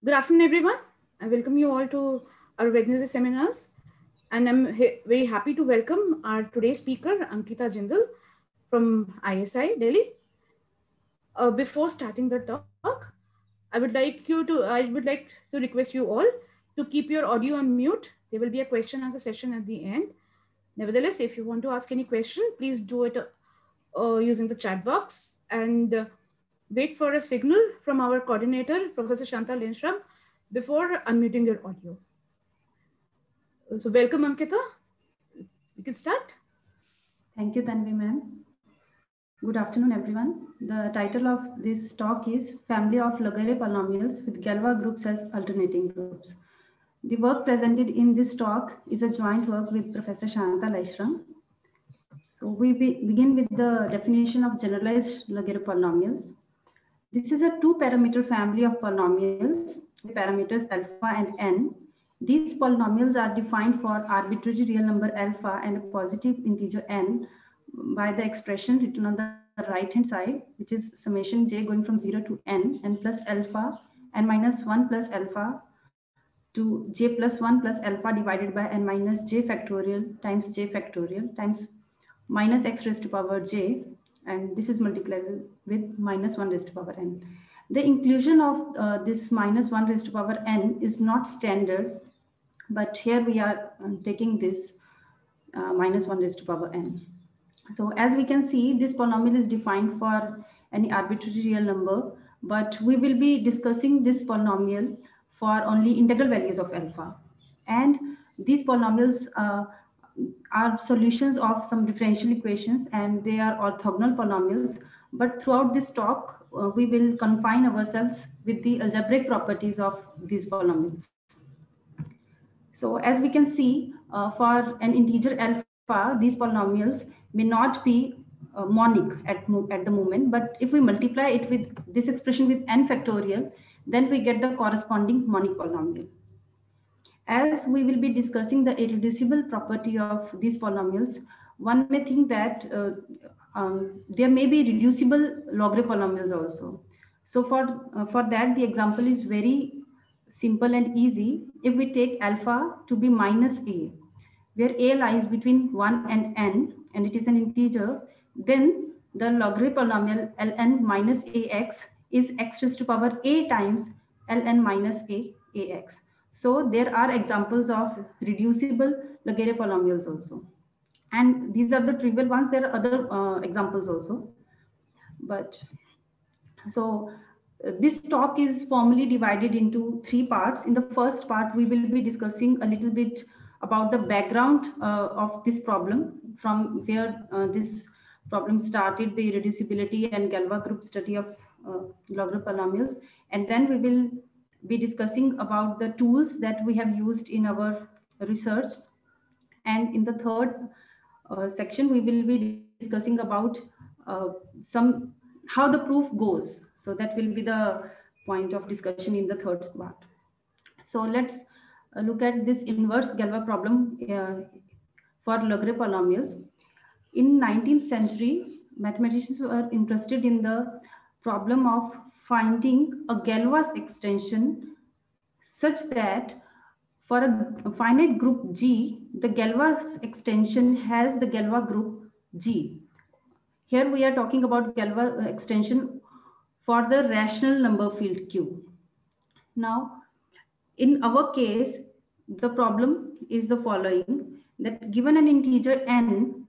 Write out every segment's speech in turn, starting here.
Good afternoon, everyone. I welcome you all to our Wednesday seminars. And I'm very happy to welcome our today's speaker, Ankita Jindal from ISI, Delhi. Before starting the talk, I would like to request you all to keep your audio on mute. There will be a question answer session at the end. Nevertheless, if you want to ask any question, please do it using the chat box and wait for a signal from our coordinator, Professor Shanta Lindstrom, before unmuting your audio. So welcome, Ankita. We can start. Thank you, Tanvi ma'am. Good afternoon, everyone. The title of this talk is Family of Laguerre Polynomials with Galois groups as alternating groups. The work presented in this talk is a joint work with Professor Shanta Lindstrom. So we begin with the definition of generalized Laguerre polynomials. This is a two-parameter family of polynomials with parameters alpha and n. These polynomials are defined for arbitrary real number alpha and a positive integer n by the expression written on the right-hand side, which is summation j going from 0 to n plus alpha, n minus 1 plus alpha to j plus 1 plus alpha divided by n minus j factorial times minus x raised to power j, and this is multiplied with minus 1 raised to power n. The inclusion of this minus 1 raised to power n is not standard, but here we are taking this minus 1 raised to power n. So as we can see, this polynomial is defined for any arbitrary real number, but we will be discussing this polynomial for only integral values of alpha. And these polynomials are solutions of some differential equations, and they are orthogonal polynomials. But throughout this talk, we will confine ourselves with the algebraic properties of these polynomials. So as we can see, for an integer alpha, these polynomials may not be monic at the moment, but if we multiply it with this expression with n factorial, then we get the corresponding monic polynomial. As we will be discussing the irreducible property of these polynomials, one may think that there may be reducible Laguerre polynomials also. So for that, the example is very simple and easy. If we take alpha to be minus a, where a lies between 1 and n, and it is an integer, then the Laguerre polynomial ln minus ax is x raised to power a times ln minus ax. So there are examples of reducible Laguerre polynomials also. And these are the trivial ones. There are other examples also. But so this talk is formally divided into three parts. In the first part, we will be discussing a little bit about the background of this problem, from where this problem started, the reducibility and Galois group study of Laguerre polynomials. And then we will be discussing about the tools that we have used in our research. And in the third section, we will be discussing about some how the proof goes. So that will be the point of discussion in the third part. So let's look at this inverse Galois problem for Laguerre polynomials. In 19th century, mathematicians were interested in the problem of finding a Galois extension such that for a finite group G, the Galois extension has the Galois group G. Here we are talking about Galois extension for the rational number field Q. Now, in our case, the problem is the following, that given an integer n,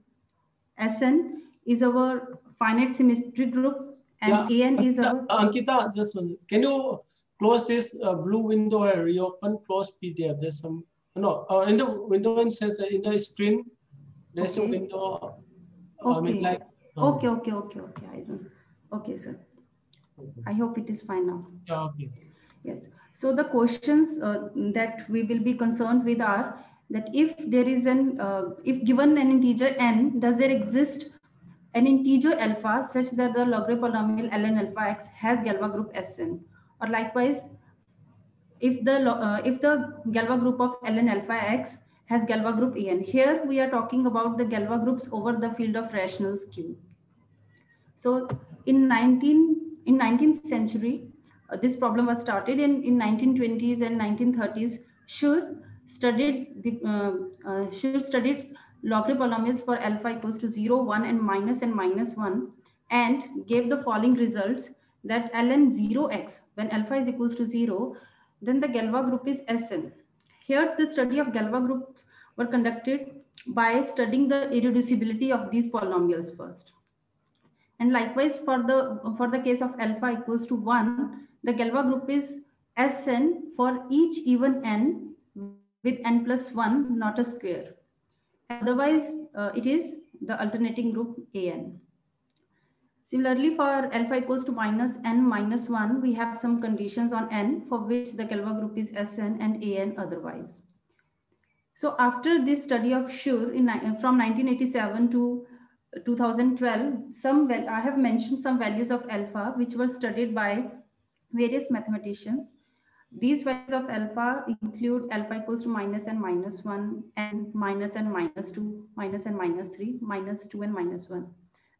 Sn is our finite symmetric group and An is our... Ankita, just one. Can you close this blue window and reopen close PDF? There's some, no, in the window it says in the screen, there's a window. Okay. Okay. I don't. Okay, sir. I hope it is fine now. Yeah, okay. Yes. So the questions that we will be concerned with are that if there is if given an integer n, does there exist an integer alpha such that the Laguerre polynomial ln alpha x has Galois group Sn, or likewise, if the Galois group of ln alpha x has Galois group En. Here we are talking about the Galois groups over the field of rationals Q. So in 19th century, this problem was started in 1920s and 1930s. Schur studied Lagrange polynomials for alpha equals to 0, 1, and minus 1, and gave the following results: that ln 0x, when alpha is equals to 0, then the Galois group is Sn. Here, the study of Galois groups were conducted by studying the irreducibility of these polynomials first. And likewise, for the case of alpha equals to 1, the Galois group is Sn for each even n with n plus 1, not a square. Otherwise, it is the alternating group An. Similarly, for alpha equals to minus n minus 1, we have some conditions on n for which the Galois group is Sn and An otherwise. So after this study of Schur from 1987 to 2012, I have mentioned some values of alpha which were studied by various mathematicians. These values of alpha include alpha equals to minus and minus 1, and minus and minus 2, minus and minus 3, minus 2 and minus 1.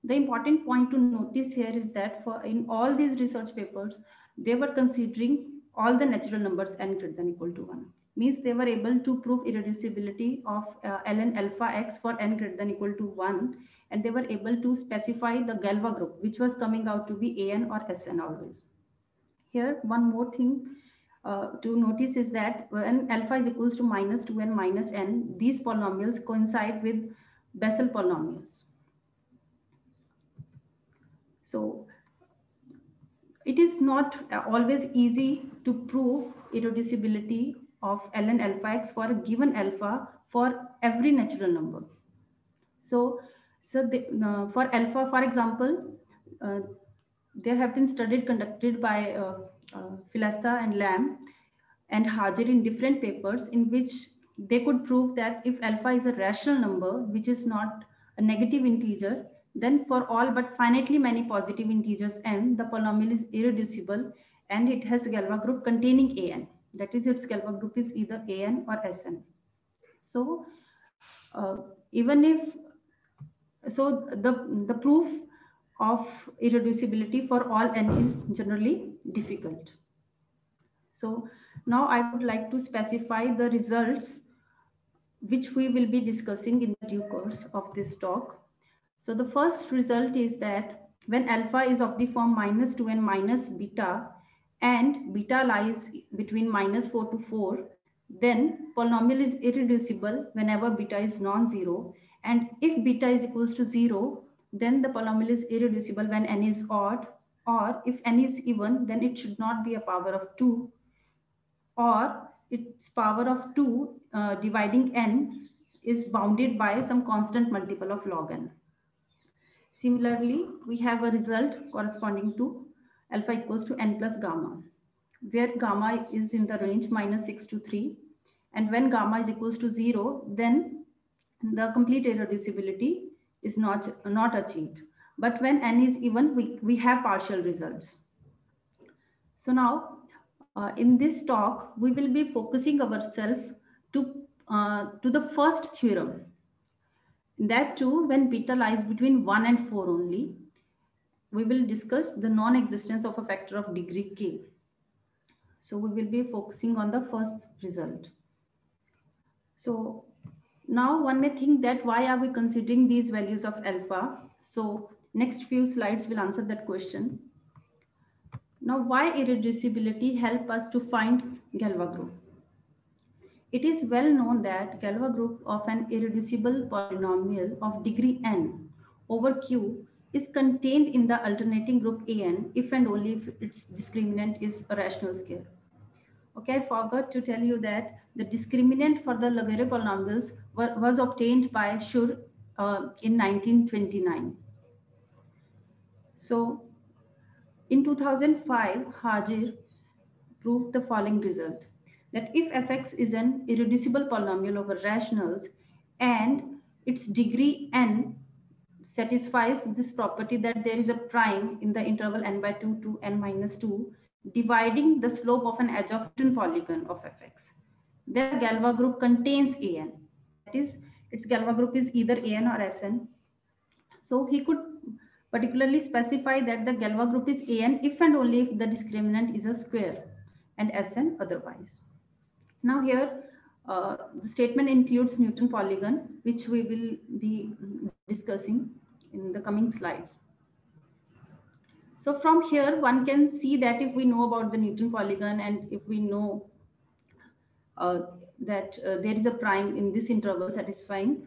The important point to notice here is that in all these research papers, they were considering all the natural numbers n greater than equal to 1. Means they were able to prove irreducibility of ln alpha x for n greater than equal to 1, and they were able to specify the Galois group, which was coming out to be An or Sn always. Here, one more thing to notice is that when alpha is equals to minus 2 and minus n, these polynomials coincide with Bessel polynomials. So it is not always easy to prove irreducibility of ln alpha x for a given alpha for every natural number. So for alpha, for example, there have been studies conducted by Filasta and Lamb and Hajer in different papers, in which they could prove that if alpha is a rational number, which is not a negative integer, then for all but finitely many positive integers n, the polynomial is irreducible and it has a Galois group containing An. That is, its Galois group is either An or Sn. So the proof of irreducibility for all n is generally difficult. So now I would like to specify the results which we will be discussing in the due course of this talk. So the first result is that when alpha is of the form minus 2 and minus beta, and beta lies between minus 4 to 4, then polynomial is irreducible whenever beta is non-zero. And if beta is equals to 0, then the polynomial is irreducible when n is odd, or if n is even, then it should not be a power of 2, or its power of 2 dividing n is bounded by some constant multiple of log n. Similarly, we have a result corresponding to alpha equals to n plus gamma, where gamma is in the range minus 6 to 3. And when gamma is equals to 0, then the complete irreducibility is not achieved. But when n is even, we have partial results. So now, in this talk, we will be focusing ourselves to the first theorem. That too, when beta lies between 1 and 4 only, we will discuss the non-existence of a factor of degree k. So we will be focusing on the first result. So now one may think that why are we considering these values of alpha? So next few slides will answer that question. Now, why irreducibility help us to find Galois group? It is well known that Galois group of an irreducible polynomial of degree n over Q is contained in the alternating group An if and only if its discriminant is a rational square. Okay, I forgot to tell you that the discriminant for the Laguerre polynomials was obtained by Schur in 1929. So in 2005, Hajer proved the following result, that if fx is an irreducible polynomial over rationals and its degree n satisfies this property that there is a prime in the interval n by 2 to n minus 2 dividing the slope of an edge of a polygon of fx, the Galois group contains An. That is, its Galois group is either An or Sn. So he could particularly specify that the Galois group is an if and only if the discriminant is a square and Sn otherwise. Now here, the statement includes Newton polygon, which we will be discussing in the coming slides. So from here, one can see that if we know about the Newton polygon and if we know that there is a prime in this interval satisfying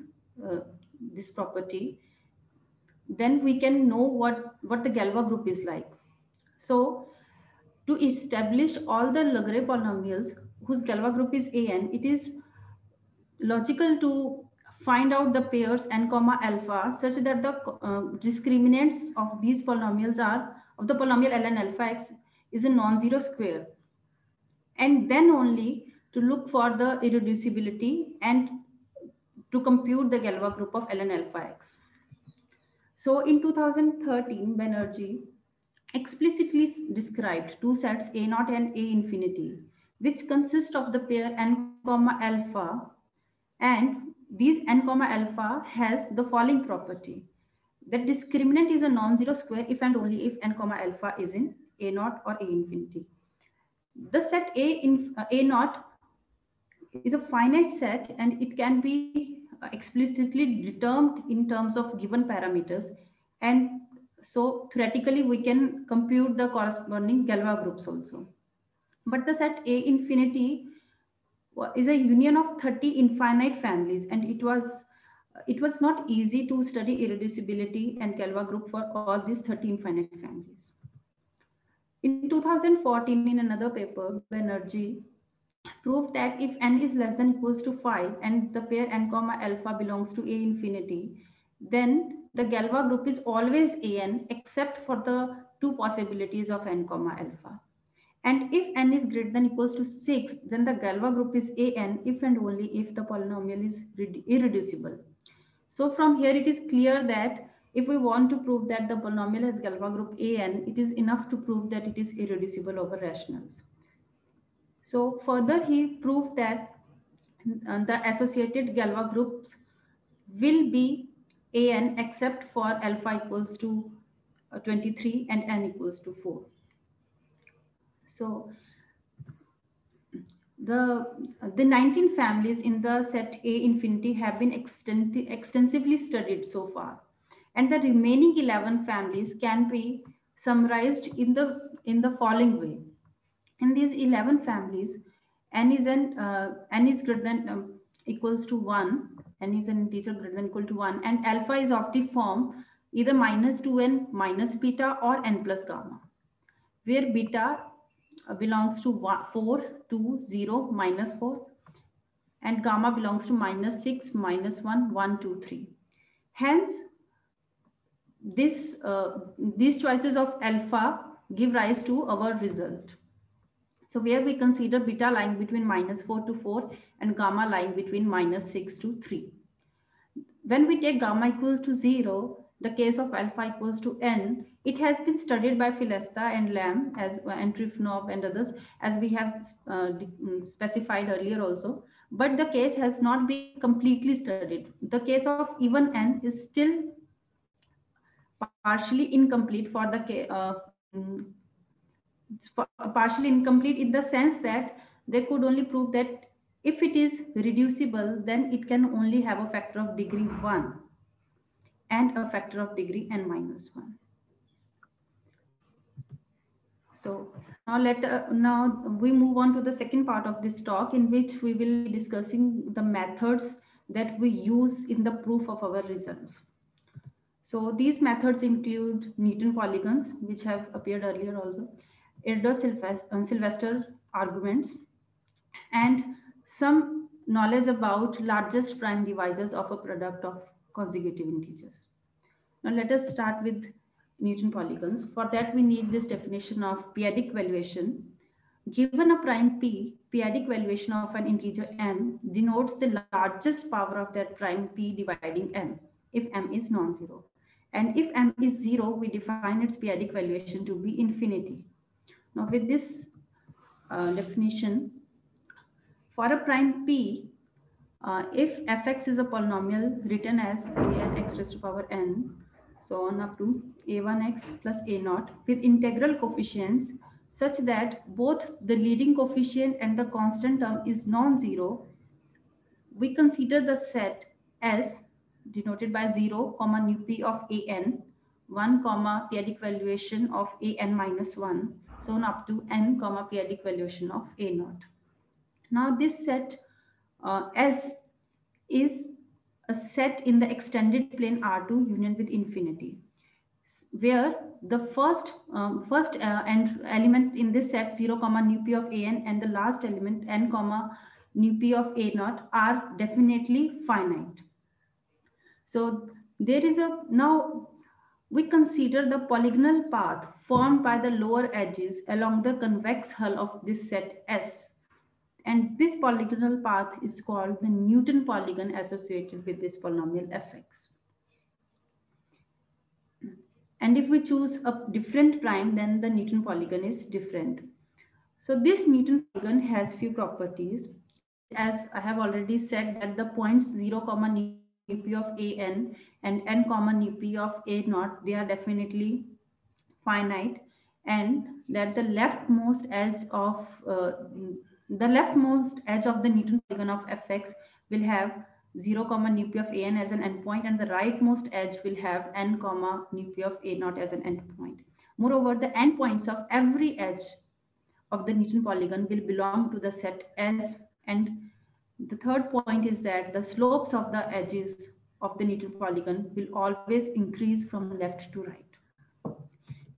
this property, then we can know what the Galois group is like. So to establish all the Laguerre polynomials whose Galois group is an, it is logical to find out the pairs n comma alpha such that the discriminants of these polynomials are of the polynomial ln alpha x is a non-zero square, and then only to look for the irreducibility and to compute the Galois group of ln alpha x. So in 2013, Banerjee explicitly described two sets A0 and A infinity, which consist of the pair n comma alpha, and these n comma alpha has the following property: the discriminant is a non-zero square if and only if n comma alpha is in A0 or A infinity. The set A0 is a finite set, and it can be explicitly determined in terms of given parameters, and so theoretically we can compute the corresponding Galois groups also. But the set A infinity is a union of 30 infinite families, and it was not easy to study irreducibility and Galois group for all these 30 infinite families. In 2014, in another paper, Banerjee proved that if n is less than equals to 5 and the pair n comma alpha belongs to A infinity, then the Galois group is always an except for the two possibilities of n comma alpha. And if n is greater than equals to 6, then the Galois group is an if and only if the polynomial is irreducible. So from here it is clear that if we want to prove that the polynomial has Galois group an, it is enough to prove that it is irreducible over rationals. So further he proved that the associated Galois groups will be an except for alpha equals to 23 and n equals to 4. So the 19 families in the set A infinity have been extensively studied so far, and the remaining 11 families can be summarized in the following way. In these 11 families, n is greater than equals to 1, n is an integer greater than equal to 1, and alpha is of the form either -2n minus beta or n plus gamma, where beta belongs to 4, 2, 0, -4, and gamma belongs to -6, -1, 1, 2, 3. Hence, these choices of alpha give rise to our result. So where we consider beta lying between -4 to 4 and gamma lying between -6 to 3. When we take gamma equals to 0, the case of alpha equals to n, it has been studied by Filesta and Lamb as and Trifonov and others, as we have specified earlier also. But the case has not been completely studied. The case of even n is still partially incomplete for the partially incomplete in the sense that they could only prove that if it is reducible, then it can only have a factor of degree 1 and a factor of degree n-1. So now we move on to the second part of this talk, in which we will be discussing the methods that we use in the proof of our results. So these methods include Newton polygons, which have appeared earlier also, Erdo-Sylvester arguments, and some knowledge about largest prime divisors of a product of consecutive integers. Now let us start with Newton polygons. For that, we need this definition of p-adic valuation. Given a prime p, p-adic valuation of an integer m denotes the largest power of that prime p dividing m, if m is non-zero. And if m is 0, we define its p-adic valuation to be infinity. Now with this definition, for a prime p, if fx is a polynomial written as a n x raised to power n, so on up to a1x plus a0 with integral coefficients such that both the leading coefficient and the constant term is non-zero, we consider the set as denoted by 0, nu p of an, 1, periodic valuation of an minus 1, so on up to n, periodic valuation of a0. Now this set S is a set in the extended plane R2 union with infinity, where the first and element in this set 0, nu p of an and the last element n, nu p of a0 are definitely finite. So there is a, now we consider the polygonal path formed by the lower edges along the convex hull of this set S. And this polygonal path is called the Newton polygon associated with this polynomial fx. And if we choose a different prime, then the Newton polygon is different. So this Newton polygon has few properties. As I have already said, that the points 0, nu p of an and n, nu p of a0, they are definitely finite, and that the leftmost edge of the Newton polygon of fx will have 0, nu p of an as an endpoint, and the rightmost edge will have n, nu p of a0 as an endpoint. Moreover, the endpoints of every edge of the Newton polygon will belong to the set S. And the third point is that the slopes of the edges of the Newton polygon will always increase from left to right.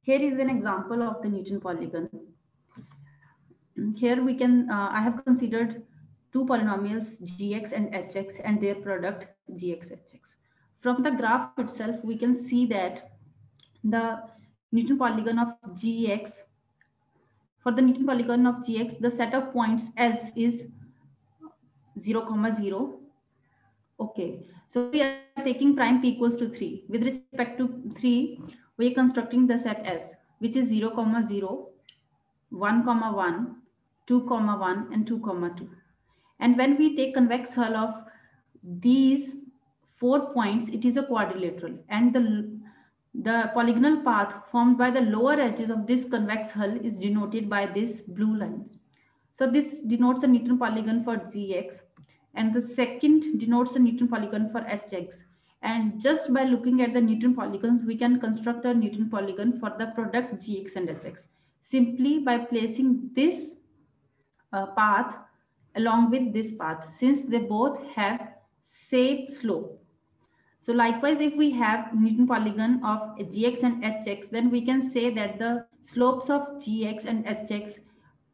Here is an example of the Newton polygon. Here we can, I have considered two polynomials gx and hx and their product gx hx. From the graph itself, we can see that the Newton polygon of gx, for the Newton polygon of gx, the set of points S is 0, 0. Okay, so we are taking prime p equals to 3. With respect to 3, we are constructing the set S, which is 0, 0, 1, 1, 2, 1, and 2, 2. And when we take convex hull of these 4 points, it is a quadrilateral. And the polygonal path formed by the lower edges of this convex hull is denoted by these blue lines. So this denotes the Newton polygon for Gx, and the second denotes the Newton polygon for Hx. And just by looking at the Newton polygons, we can construct a Newton polygon for the product Gx and Hx, simply by placing this path along with this path, since they both have same slope. So likewise, if we have Newton polygon of Gx and Hx, then we can say that the slopes of Gx and Hx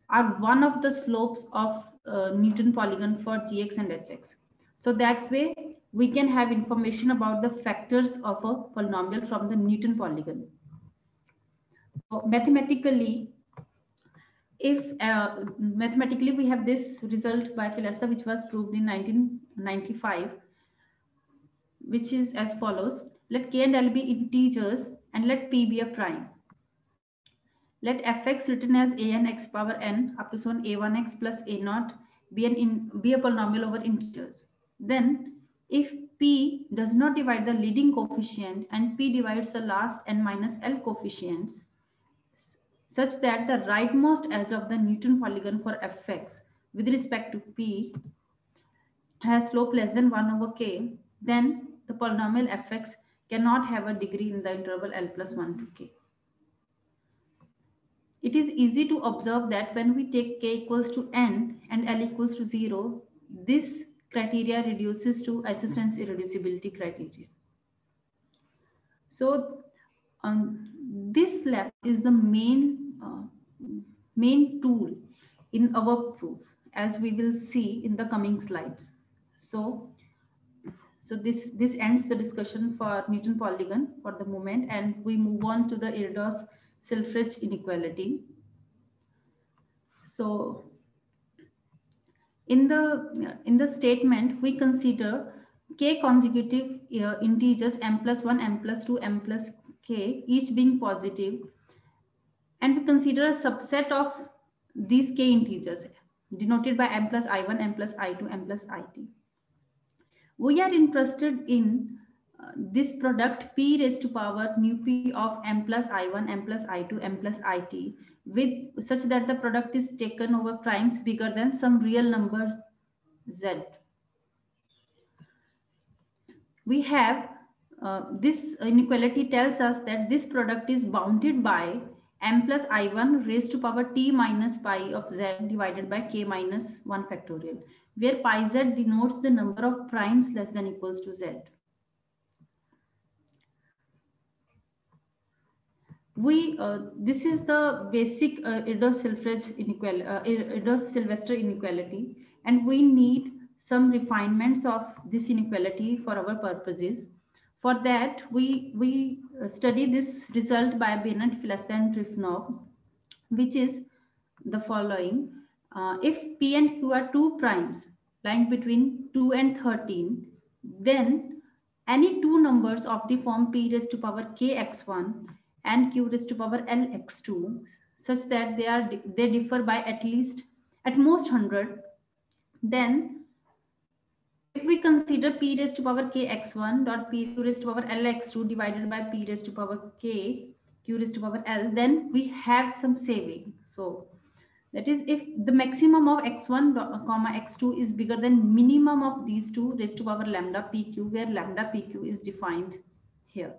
are one of the slopes of Newton polygon for Gx and Hx. So that way we can have information about the factors of a polynomial from the Newton polygon. So mathematically, mathematically we have this result by Filesa, which was proved in 1995, which is as follows. Let k and l be integers and let p be a prime. Let fx written as an x power n up to so on a1x plus a0 be a polynomial over integers. Then if p does not divide the leading coefficient and p divides the last n minus l coefficients, such that the rightmost edge of the Newton polygon for fx with respect to p has slope less than 1 over k, then the polynomial fx cannot have a degree in the interval l plus 1 to k. It is easy to observe that when we take k equals to n and l equals to 0, this criteria reduces to existence irreducibility criteria. So this lab is the main tool in our proof, as we will see in the coming slides. So this ends the discussion for Newton polygon for the moment, and we move on to the Erdos-Selfridge inequality. So in the statement, we consider k consecutive integers m plus 1, m plus 2, m plus k, each being positive, and we consider a subset of these k integers denoted by m plus i1, m plus i2, m plus it. We are interested in this product p raised to power nu p of m plus I1, m plus I2, m plus IT with such that the product is taken over primes bigger than some real number z. We have this inequality tells us that this product is bounded by m plus I1 raised to power t minus pi of z divided by k minus 1 factorial, where pi z denotes the number of primes less than equals to z. This is the basic Erdős-Sylvester inequality, and we need some refinements of this inequality for our purposes. For that, we study this result by Binet, Filasta, and Trifonov, which is the following. If P and Q are two primes lying between 2 and 13, then any two numbers of the form P raised to power kx1 and Q raised to power lx2, such that they differ by at most 100, then if we consider P raised to power kx1 dot P Q raised to power lx2 divided by P raised to power k Q raised to power l, then we have some saving. So that is, if the maximum of x1 comma x2 is bigger than minimum of these two raised to power lambda pq, where lambda pq is defined here.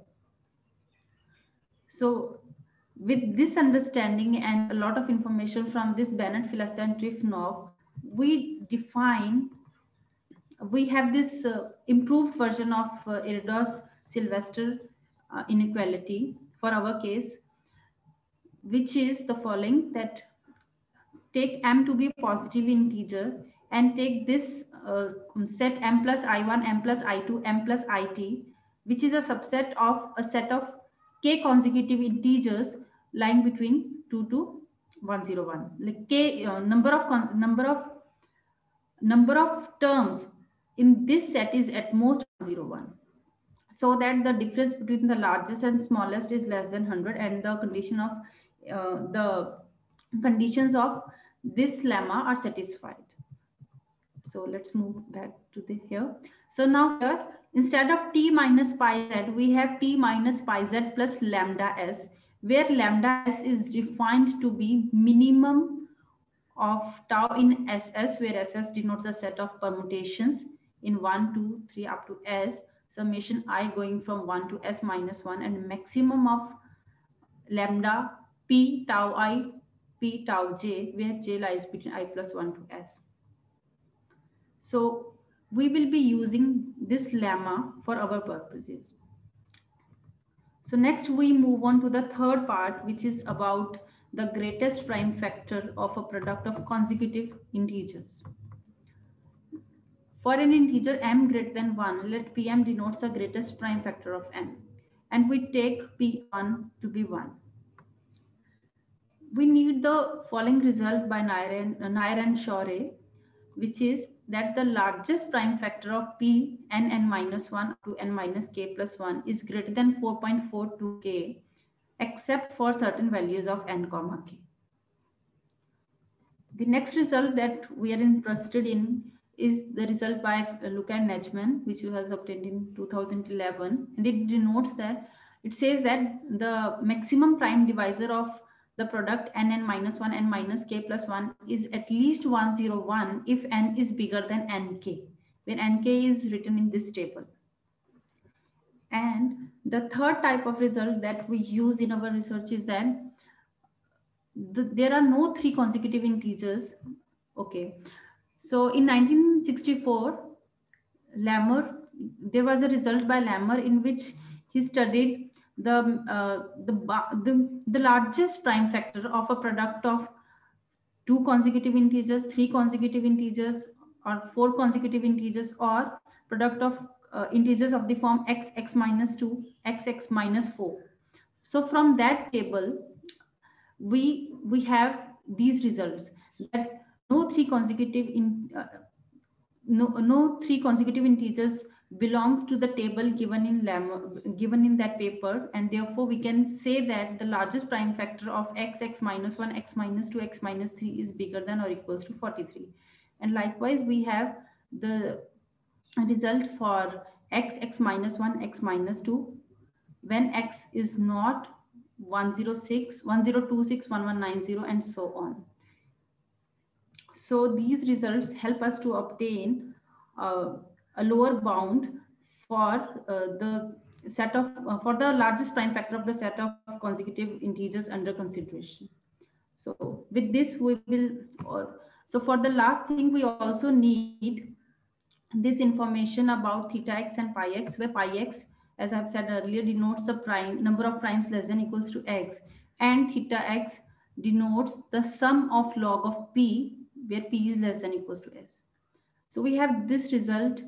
So with this understanding and a lot of information from this Binet, Filasta, and Trifonov, we have this improved version of Erdős-Sylvester inequality for our case, which is the following: that take m to be a positive integer and take this set m plus I1, m plus I2, m plus IT, which is a subset of a set of k consecutive integers lying between 2 to 101. Like k number of terms in this set is at most 101, so that the difference between the largest and smallest is less than 100, and the conditions of this lemma are satisfied. So let's move back to here. So now here, instead of t minus pi z, we have t minus pi z plus lambda s, where lambda s is defined to be minimum of tau in SS, where SS denotes a set of permutations in 1, 2, 3 up to S, summation I going from 1 to S minus 1, and maximum of lambda P tau I, P tau j, where j lies between I plus 1 to S. So we will be using this lemma for our purposes. So next we move on to the third part, which is about the greatest prime factor of a product of consecutive integers. For an integer m greater than 1, let Pm denotes the greatest prime factor of m, and we take P1 to be 1. We need the following result by Nair and Shorey, which is that the largest prime factor of P n minus 1 to n minus k plus 1 is greater than 4.42k, except for certain values of n comma k. The next result that we are interested in is the result by Luca and Nejman, which was obtained in 2011, and it denotes that it says that the maximum prime divisor of the product n minus 1 n minus k plus 1 is at least 101 if n is bigger than nk, when nk is written in this table. And the third type of result that we use in our research is that there are no three consecutive integers. Okay, so in 1964, there was a result by Lammer in which he studied the largest prime factor of a product of two consecutive integers, three consecutive integers, or four consecutive integers, or product of integers of the form x, x minus 2, x, x minus 4. So from that table, we have these results, that no three consecutive integers belong to the table given in that paper, and therefore we can say that the largest prime factor of x, x minus 1, x minus 2, x minus 3 is bigger than or equals to 43. And likewise, we have the result for x minus 1, x minus 2, when x is not 106, 1026, 1190, and so on. So these results help us to obtain a lower bound for the set of for the largest prime factor of the set of consecutive integers under consideration. So with this we will so for the last thing we also need this information about theta x and pi x, where pi x, as I've said earlier, denotes the prime number of primes less than equals to x, and theta x denotes the sum of log of p, where p is less than equals to s. So we have this result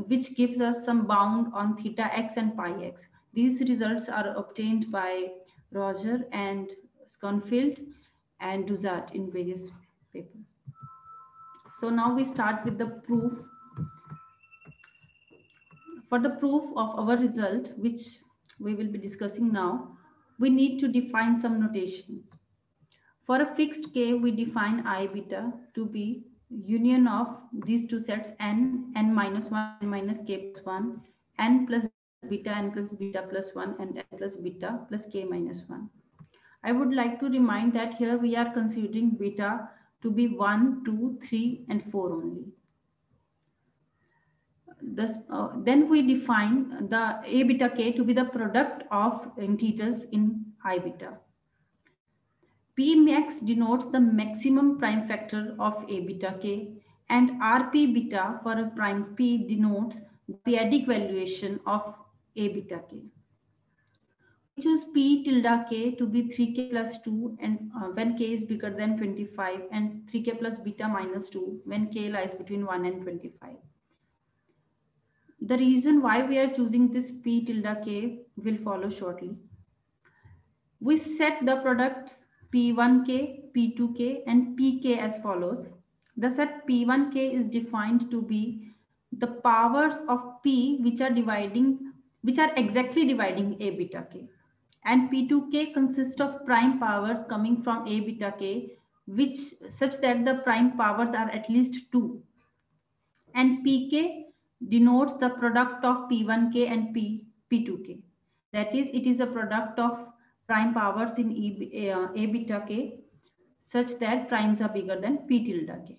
which gives us some bound on theta x and pi x. These results are obtained by Roger and Schoenfeld and Duzat in various papers. So now we start with the proof. For the proof of our result, which we will be discussing now, we need to define some notations. For a fixed k, we define I beta to be union of these two sets n minus 1, n minus k plus 1, n plus beta, n plus beta plus 1, and n plus beta plus k minus 1. I would like to remind that here we are considering beta to be 1, 2, 3, and 4 only. Then we define the a beta k to be the product of integers in I beta. P max denotes the maximum prime factor of a beta k, and Rp beta for a prime p denotes the periodic valuation of a beta k. We choose p tilde k to be 3k plus 2 and when k is bigger than 25, and 3k plus beta minus 2 when k lies between 1 and 25. The reason why we are choosing this p tilde k will follow shortly. We set the products P1k, P2k, and Pk as follows. The set P1k is defined to be the powers of P which are exactly dividing a beta k. And P2k consists of prime powers coming from a beta k, which such that the prime powers are at least 2. And Pk denotes the product of P1k and P2k. That is, it is a product of prime powers in a beta k such that primes are bigger than p tilde k.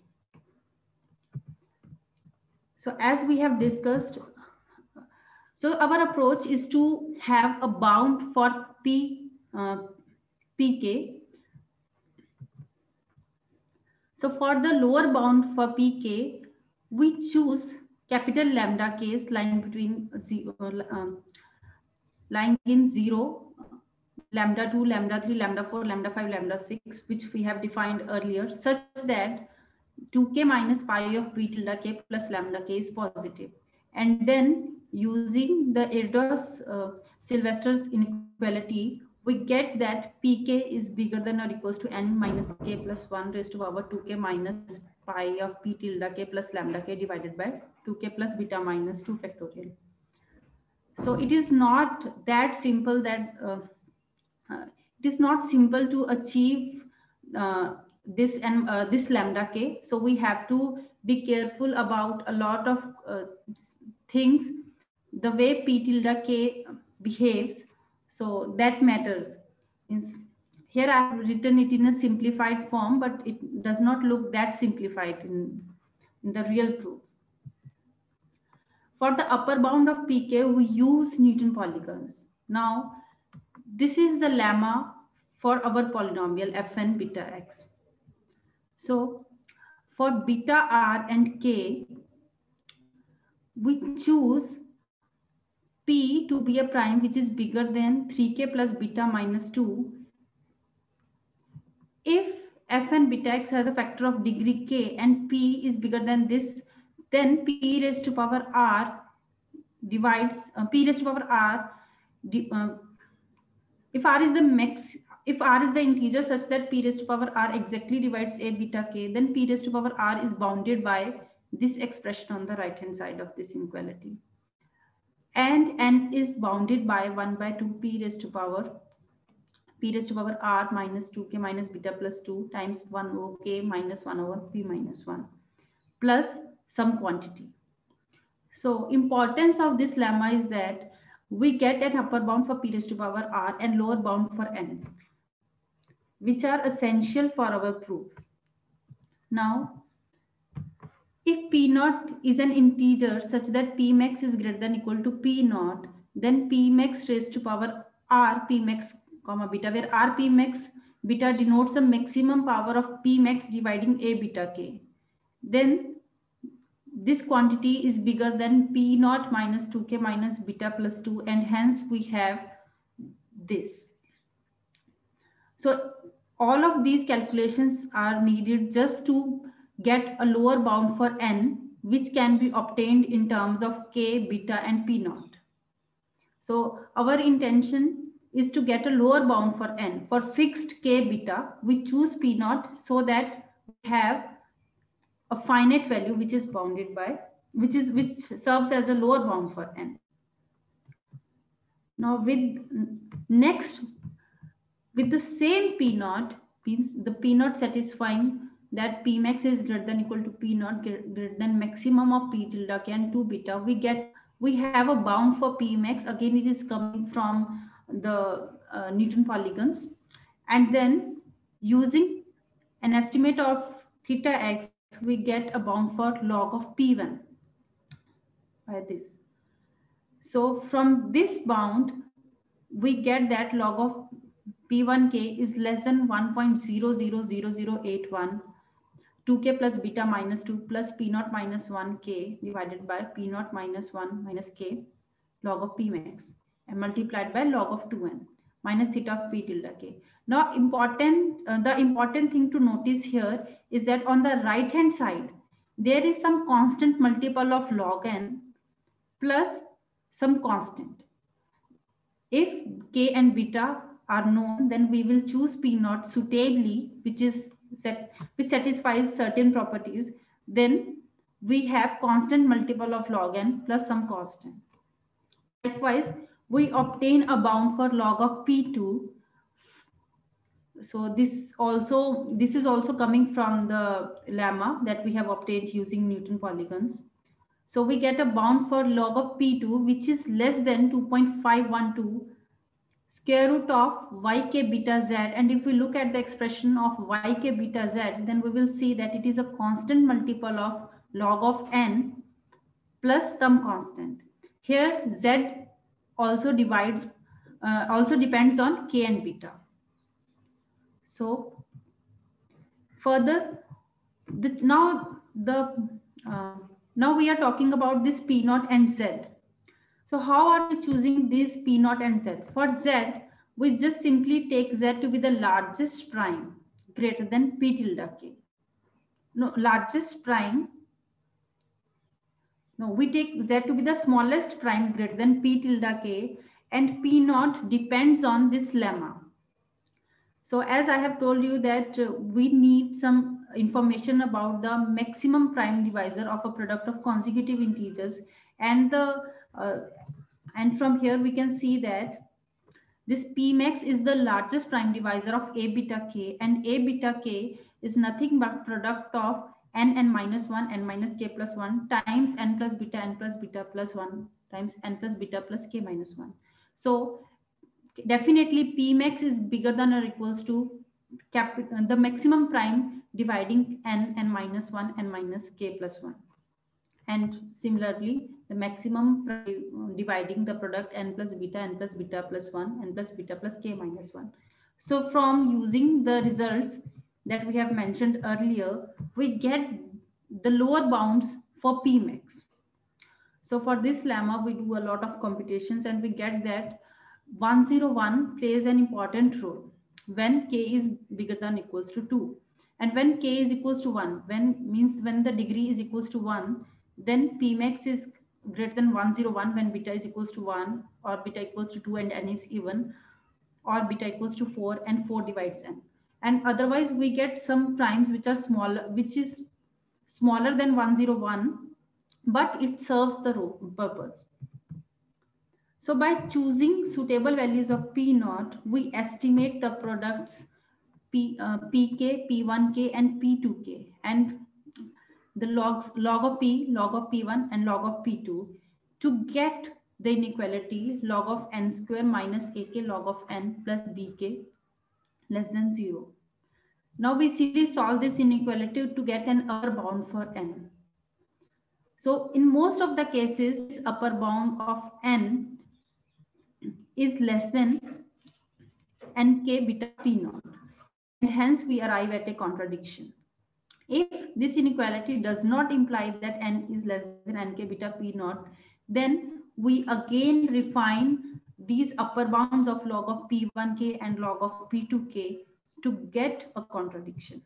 So as we have discussed, so our approach is to have a bound for pk. So for the lower bound for pk, we choose capital lambda k's lying between lying in 0, lambda 2, lambda 3, lambda 4, lambda 5, lambda 6, which we have defined earlier, such that 2k minus pi of p tilde k plus lambda k is positive. And then using the Erdős-Sylvester's inequality, we get that pk is bigger than or equals to n minus k plus 1 raised to power 2k minus pi of p tilde k plus lambda k divided by 2k plus beta minus 2 factorial. So it is not that simple that it is not simple to achieve this and this lambda k. So we have to be careful about a lot of things, the way p tilde k behaves. So that matters. Here I have written it in a simplified form, but it does not look that simplified in the real proof. For the upper bound of pk, we use Newton polygons. Now, this is the lemma for our polynomial fn beta x. So for beta r and k, we choose p to be a prime which is bigger than 3k plus beta minus 2. If fn beta x has a factor of degree k and p is bigger than this, then p raised to power r divides p raised to power r. If r is the max, if r is the integer such that p raised to power r exactly divides a beta k, then p raised to power r is bounded by this expression on the right hand side of this inequality. And n is bounded by 1 by 2 p raised to power r minus 2k minus beta plus 2 times 1 over k minus 1 over p minus 1 plus some quantity. So importance of this lemma is that we get an upper bound for p raised to power r and lower bound for n, which are essential for our proof. Now, if p naught is an integer such that p max is greater than equal to p naught, then p max raised to power r p max comma beta, where r p max beta denotes the maximum power of p max dividing a beta k. Then this quantity is bigger than p naught minus 2k minus beta plus 2, and hence we have this. So all of these calculations are needed just to get a lower bound for n, which can be obtained in terms of k, beta, and p naught. So our intention is to get a lower bound for n. For fixed k, beta, we choose p naught so that we have a finite value which is bounded by, which serves as a lower bound for n. Now with the same p naught, means the p naught satisfying that p max is greater than equal to p naught greater than maximum of p tilde k and 2 beta, we have a bound for p max. Again, it is coming from the Newton polygons, and then using an estimate of theta x, we get a bound for log of p1 by this. So from this bound, we get that log of p1k is less than 1.000081, 2k plus beta minus 2 plus p naught minus 1k divided by p naught minus 1 minus k log of p max, and multiplied by log of 2n minus theta of p tilde k. Now the important thing to notice here is that on the right hand side, there is some constant multiple of log n plus some constant. If k and beta are known, then we will choose p naught suitably, which satisfies certain properties. Then we have constant multiple of log n plus some constant. Likewise, we obtain a bound for log of p2. So this is also coming from the lemma that we have obtained using Newton polygons. So we get a bound for log of p2, which is less than 2.512 square root of yk beta z. And if we look at the expression of yk beta z, then we will see that it is a constant multiple of log of n plus some constant. Here z also depends on k and beta. So further, now we are talking about this p naught and z. So how are we choosing these p naught and z? For z, we just simply take z to be the largest prime greater than p tilde k. No, we take z to be the smallest prime greater than p tilde k, and p naught depends on this lemma. So as I have told you that we need some information about the maximum prime divisor of a product of consecutive integers, and from here we can see that this p max is the largest prime divisor of a beta k, and a beta k is nothing but product of n minus 1 n minus k plus 1 times n plus beta plus 1 times n plus beta plus k minus 1. So definitely p max is bigger than or equals to the maximum prime dividing n minus 1 n minus k plus 1, and similarly the maximum prime dividing the product n plus beta plus 1 n plus beta plus k minus 1. So from using the results that we have mentioned earlier, we get the lower bounds for p max. So for this lemma, we do a lot of computations, and we get that 101 plays an important role when k is bigger than or equals to 2. And when k is equals to 1, when the degree is equals to 1, then p max is greater than 101 when beta is equals to 1, or beta equals to 2 and n is even, or beta equals to 4 and 4 divides n. And otherwise we get some primes which are smaller, which is smaller than 101, but it serves the purpose. So by choosing suitable values of p naught, we estimate the products pk, p1k, and p2k. And the log of P, log of P1 and log of P2 to get the inequality log of n square minus AK log of n plus BK less than 0. Now we simply solve this inequality to get an upper bound for n. So in most of the cases, upper bound of n is less than nk beta p naught, and hence we arrive at a contradiction. If this inequality does not imply that n is less than nk beta p naught, then we again refine these upper bounds of log of p1k and log of p2k to get a contradiction,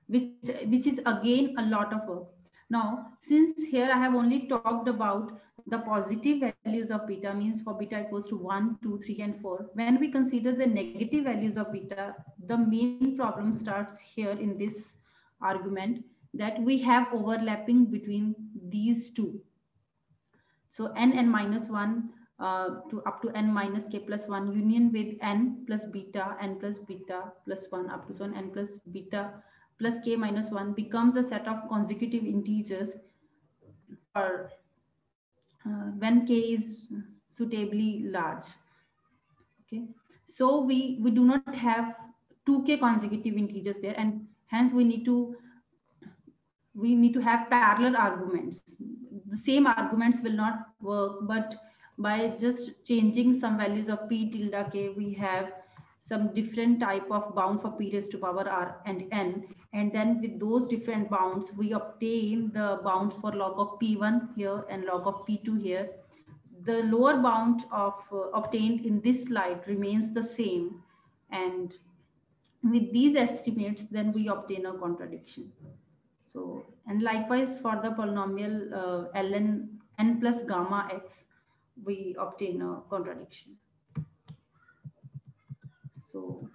which is again a lot of work. Now, since here I have only talked about the positive values of beta, means for beta equals to 1, 2, 3, and 4. When we consider the negative values of beta, the main problem starts here in this argument, that we have overlapping between these two. So n minus 1 to up to n minus k plus 1 union with n plus beta plus 1 up to 1 n plus beta plus k minus 1 becomes a set of consecutive integers for when k is suitably large. Okay, so we do not have 2k consecutive integers there, and hence we need to have parallel arguments. The same arguments will not work, but by just changing some values of p tilde k, we have some different type of bound for p raised to power r and n, and then with those different bounds we obtain the bounds for log of p1 here and log of p2 here. The lower bound of obtained in this slide remains the same, and with these estimates then we obtain a contradiction. So, and likewise for the polynomial ln n plus gamma x, we obtain a contradiction. So,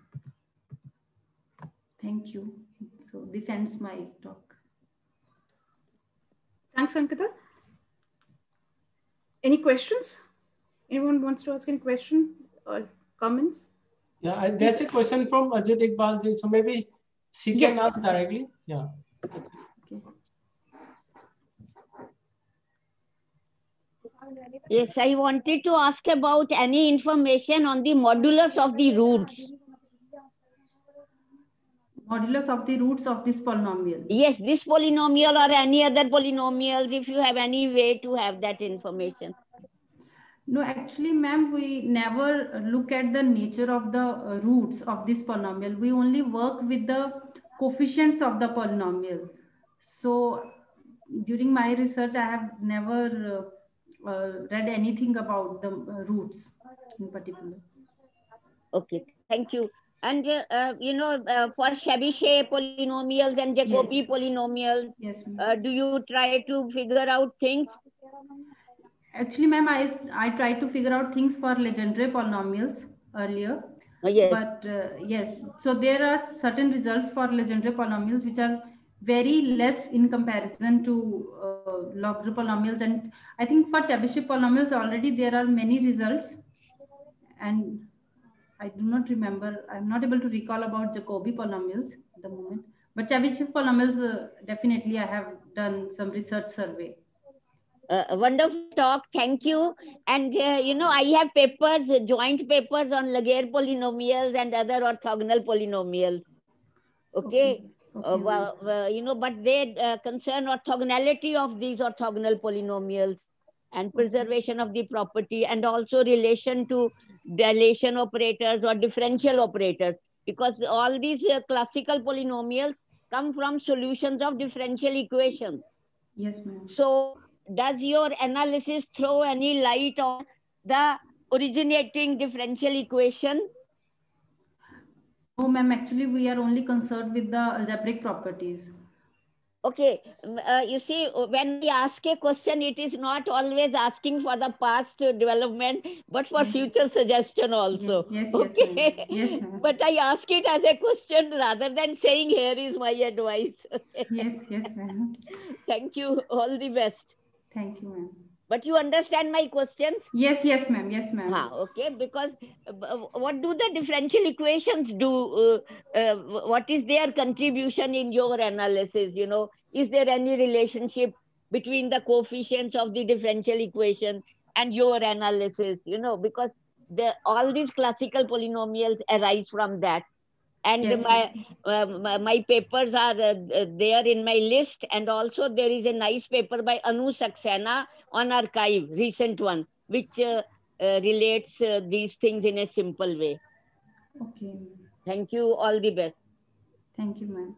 thank you. So this ends my talk. Thanks, Ankita. Any questions? Anyone wants to ask any question or comments? Yeah, there's a question from Ajit Iqbalji, so maybe she can ask directly. Yeah. Okay. Yes, I wanted to ask about any information on the modulus of the roots. Modulus of the roots of this polynomial. Yes, this polynomial or any other polynomials, if you have any way to have that information. No, actually, ma'am, we never look at the nature of the roots of this polynomial. We only work with the coefficients of the polynomial. So during my research, I have never read anything about the roots in particular. Okay, thank you. And you know, for Chebyshev polynomials and Jacobi Yes. polynomials, Yes, do you try to figure out things? Actually, ma'am, I tried to figure out things for Legendre polynomials earlier. Yes. But yes, so there are certain results for Legendre polynomials which are very less in comparison to Lagrange polynomials. And I think for Chebyshev polynomials already there are many results. And I do not remember, I'm not able to recall about Jacobi polynomials at the moment. But Chebyshev polynomials, definitely I have done some research survey. Wonderful talk, thank you. And you know, I have papers, joint papers on Laguerre polynomials and other orthogonal polynomials. Okay. You know, but they concern orthogonality of these orthogonal polynomials and preservation of the property, and also relation to dilation operators or differential operators, because all these classical polynomials come from solutions of differential equations. Yes, ma'am. So does your analysis throw any light on the originating differential equation? No, ma'am, actually we are only concerned with the algebraic properties. Okay, you see, when we ask a question, it is not always asking for the past development, but for future suggestion also. Yes, okay. Yes, ma'am. But I ask it as a question rather than saying, here is my advice. Yes, ma'am. Thank you. All the best. Thank you, ma'am. But you understand my questions? Yes, yes, ma'am. Yes, ma'am. Okay, because what do the differential equations do? What is their contribution in your analysis? You know, is there any relationship between the coefficients of the differential equation and your analysis? You know, because all these classical polynomials arise from that. And Yes, my papers are there in my list, and also there is a nice paper by Anu Saxena on archive, recent one, which relates these things in a simple way. Okay. Thank you. All the best. Thank you, ma'am.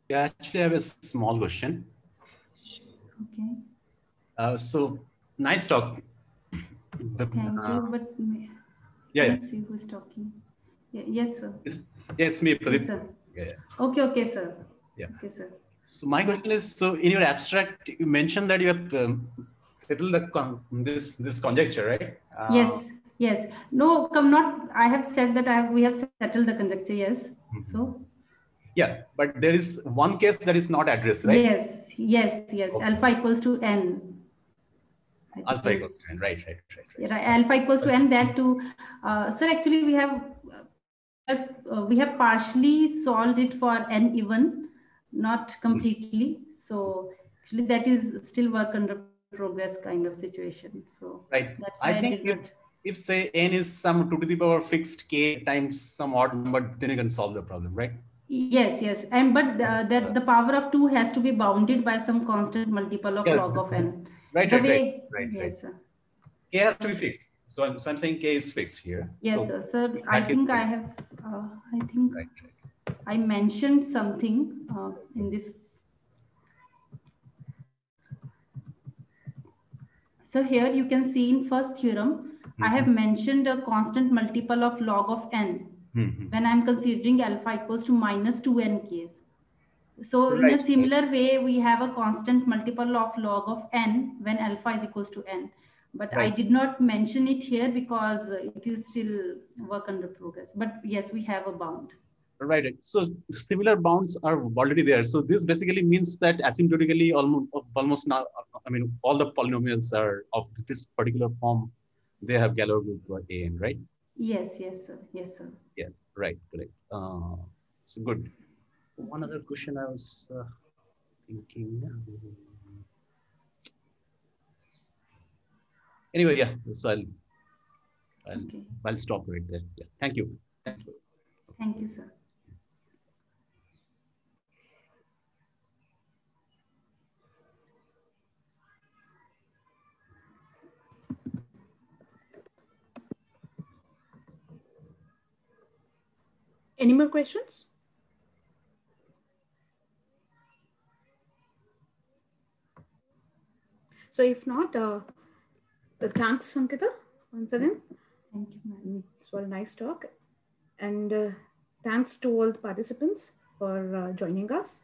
Yeah, actually, I have a small question. Okay. So nice talk. Thank you. But let's see who's talking. Yes, sir. It's me, Pradeep. Yes, sir. Yeah. Okay, sir. Yeah. Okay, sir. So my question is, so in your abstract, you mentioned that you have settled this conjecture, right? Yes. No, not. I have said that we have settled the conjecture. Yes. Mm-hmm. So. Yeah, but there is one case that is not addressed, right? Yes. Okay. Alpha equals to n. Alpha equals to n. Right. Yeah, alpha equals to n. That too, sir. Actually, we have partially solved it for n even, not completely. So actually, that is still work under progress kind of situation. So right. That's why I think if say n is some 2 to the power fixed k times some odd number, then you can solve the problem, right? Yes, and but that the power of 2 has to be bounded by some constant multiple of log of n. Right. Yes, sir. K has to be fixed. So I'm saying k is fixed here. Yes, so, sir. I think I have. I think I mentioned something in this. So here you can see in first theorem, I have mentioned a constant multiple of log of n when I'm considering alpha equals to minus 2n case. So in a similar way, we have a constant multiple of log of n when alpha is equals to n. But I did not mention it here because it is still work under progress. But yes, we have a bound. Right. So similar bounds are already there. So this basically means that asymptotically almost now, I mean, all the polynomials are of this particular form. They have Galois group an, right? Yes, sir. Yeah, right, correct. So good. One other question I was thinking. Anyway, yeah. So I'll stop right there. Yeah. Thank you. Thanks. Thank you, sir. Any more questions? So if not, thanks, Ankita, once again. Thank you, ma'am. It was a nice talk. And thanks to all the participants for joining us.